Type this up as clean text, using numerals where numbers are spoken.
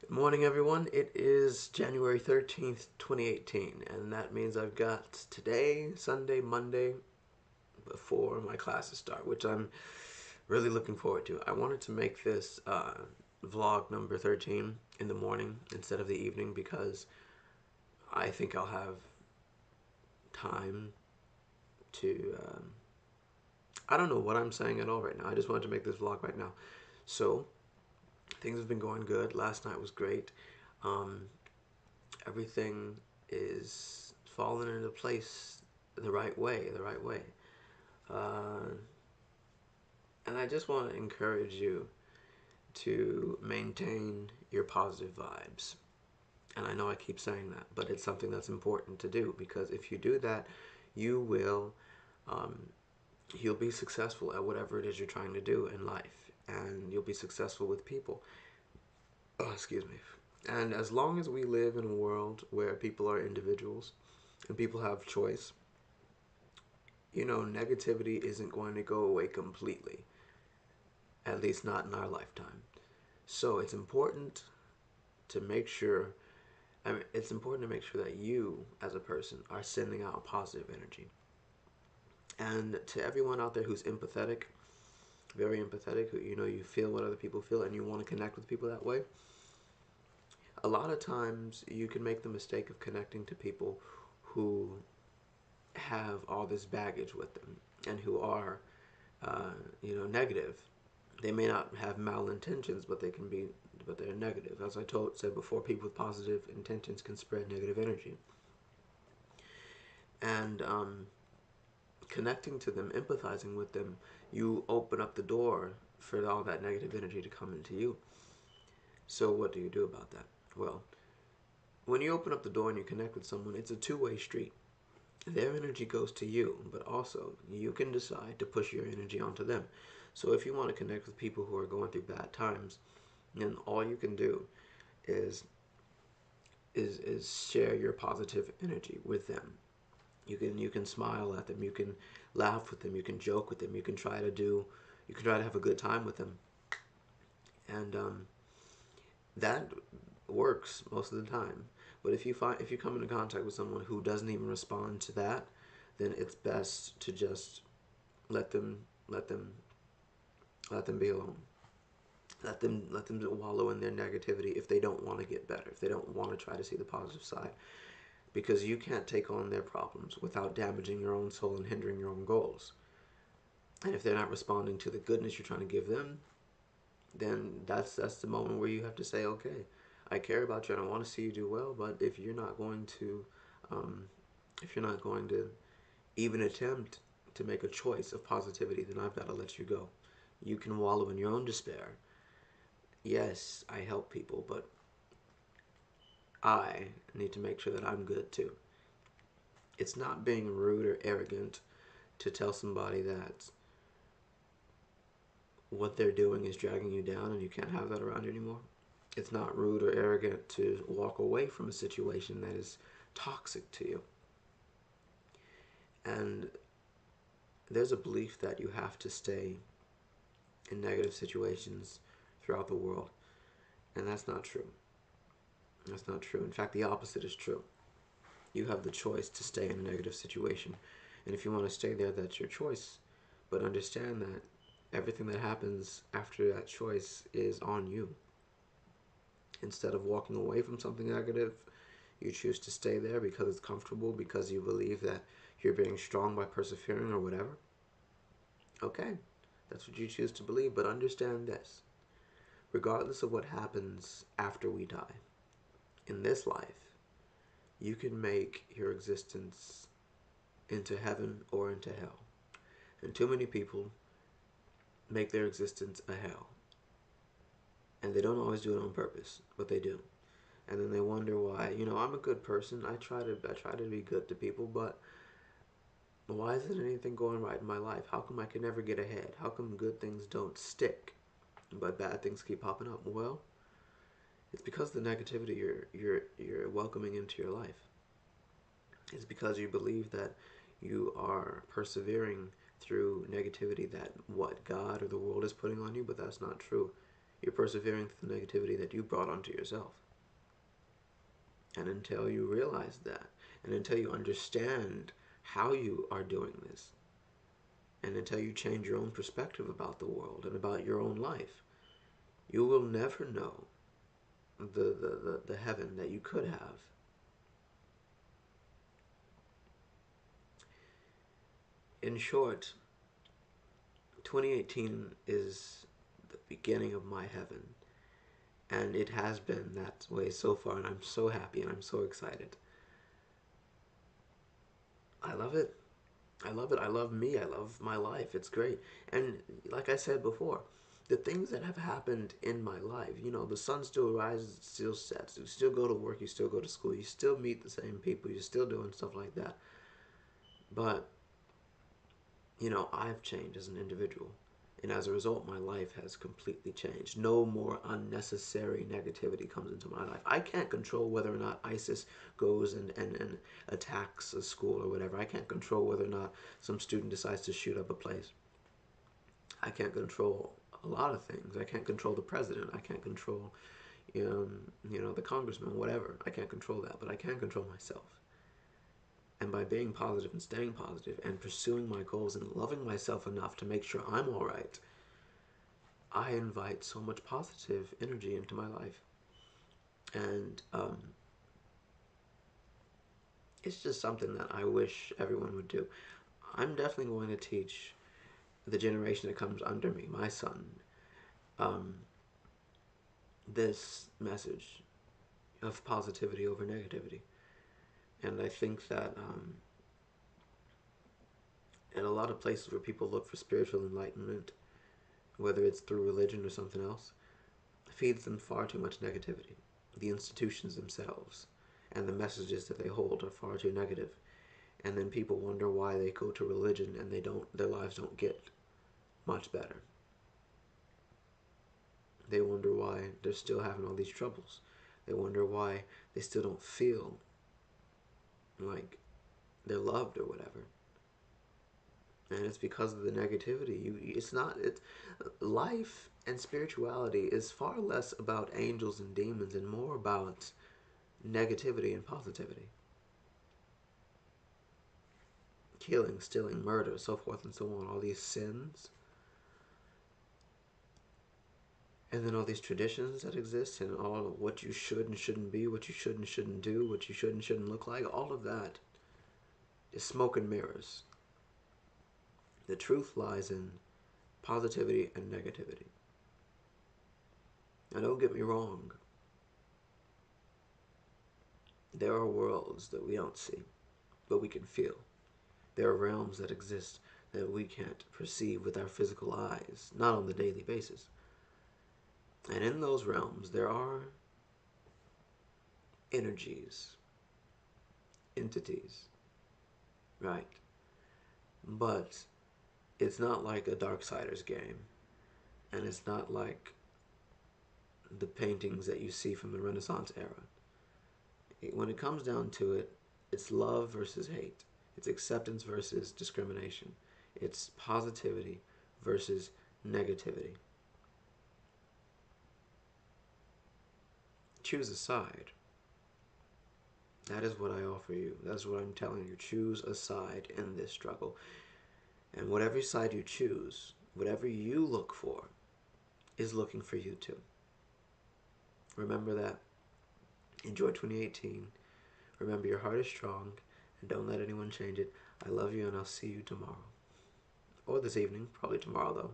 Morning, everyone. It is January 13th, 2018, and that means I've got today, Sunday, Monday before my classes start, which I'm really looking forward to. I wanted to make this vlog number 13 in the morning instead of the evening because I think I'll have time to. I don't know what I'm saying at all right now. I just wanted to make this vlog right now. So, things have been going good. Last night was great. Um, Everything is falling into place the right way, Uh, and I just want to encourage you to maintain your positive vibes. And I know I keep saying that, but it's something that's important to do because if you do that, you will, um, you'll be successful at whatever it is you're trying to do in life, and you'll be successful with people. Oh, excuse me. And as long as we live in a world where people are individuals and people have choice, negativity isn't going to go away completely, at least not in our lifetime. So it's important to make sure, it's important to make sure that you, as a person, are sending out positive energy. And to everyone out there who's empathetic, very empathetic, who, you feel what other people feel and you want to connect with people that way, a lot of times you can make the mistake of connecting to people who have all this baggage with them and who are, negative. They may not have malintentions, but but they're negative. As I said before, people with positive intentions can spread negative energy. And connecting to them, empathizing with them, you open up the door for all that negative energy to come into you. So what do you do about that? Well, when you open up the door and you connect with someone, it's a two-way street. Their energy goes to you, but also you can decide to push your energy onto them. So if you want to connect with people who are going through bad times, then all you can do is share your positive energy with them. You can smile at them, you can laugh with them, you can joke with them, you can try to have a good time with them, and that works most of the time. But if you come into contact with someone who doesn't even respond to that, then it's best to just let them let them let them be alone. Let them wallow in their negativity if they don't want to get better, if they don't want to try to see the positive side, because you can't take on their problems without damaging your own soul and hindering your own goals. And if they're not responding to the goodness you're trying to give them, then that's the moment where you have to say, okay, I care about you and I want to see you do well, but um, if you're not going to even attempt to make a choice of positivity, then I've got to let you go. You can wallow in your own despair. Yes, I help people, but I need to make sure that I'm good too. It's not being rude or arrogant to tell somebody that what they're doing is dragging you down and you can't have that around you anymore. It's not rude or arrogant to walk away from a situation that is toxic to you. And there's a belief that you have to stay in negative situations throughout the world, and that's not true. That's not true. In fact, the opposite is true. You have the choice to stay in a negative situation, and if you want to stay there, that's your choice. But understand that everything that happens after that choice is on you. Instead of walking away from something negative, you choose to stay there because it's comfortable, because you believe that you're being strong by persevering or whatever. Okay, that's what you choose to believe, but understand this. Regardless of what happens after we die, in this life, you can make your existence into heaven or into hell. And too many people make their existence a hell. And they don't always do it on purpose, but they do. And then they wonder why, I'm a good person. I try to be good to people, but why isn't anything going right in my life? How come I can never get ahead? How come good things don't stick, but bad things keep popping up? Well, it's because the negativity you're welcoming into your life. It's because you believe that you are persevering through negativity that what God or the world is putting on you, but that's not true. You're persevering through the negativity that you brought onto yourself. And until you realize that, and until you understand how you are doing this, and until you change your own perspective about the world and about your own life, you will never know the heaven that you could have. In short, 2018 is the beginning of my heaven, and it has been that way so far, and I'm so happy and I'm so excited. I love it. I love it. I love me. I love my life. It's great. And like I said before, the things that have happened in my life, the sun still rises, it still sets. You still go to work, you still go to school, you still meet the same people, you're still doing stuff like that. But, I've changed as an individual. And as a result, my life has completely changed. No more unnecessary negativity comes into my life. I can't control whether or not ISIS goes and attacks a school or whatever. I can't control whether or not some student decides to shoot up a place. I can't control a lot of things. I can't control the president. I can't control, the congressman, whatever. I can't control that, but I can control myself. And by being positive and staying positive and pursuing my goals and loving myself enough to make sure I'm all right, I invite so much positive energy into my life. And it's just something that I wish everyone would do. I'm definitely going to teach the generation that comes under me, my son, this message of positivity over negativity. And I think that in a lot of places where people look for spiritual enlightenment, whether it's through religion or something else, feeds them far too much negativity. The institutions themselves and the messages that they hold are far too negative. And then people wonder why they go to religion and their lives don't get much better. They wonder why they're still having all these troubles. They wonder why they still don't feel like they're loved or whatever. And it's because of the negativity. Life and spirituality is far less about angels and demons and more about negativity and positivity. Killing, stealing, murder, so forth and so on. All these sins. And then all these traditions that exist and all of what you should and shouldn't be, what you should and shouldn't do, what you should and shouldn't look like, all of that is smoke and mirrors. The truth lies in positivity and negativity. Now don't get me wrong. There are worlds that we don't see, but we can feel. There are realms that exist that we can't perceive with our physical eyes, not on the daily basis. And in those realms, there are energies, entities, right? But it's not like a Darksiders game, and it's not like the paintings that you see from the Renaissance era. When it comes down to it, it's love versus hate. It's acceptance versus discrimination. It's positivity versus negativity. Choose a side. That is what I offer you. That's what I'm telling you. Choose a side in this struggle. And whatever side you choose, whatever you look for, is looking for you too. Remember that. Enjoy 2018. Remember your heart is strong and don't let anyone change it. I love you and I'll see you tomorrow. Or this evening. Probably tomorrow though.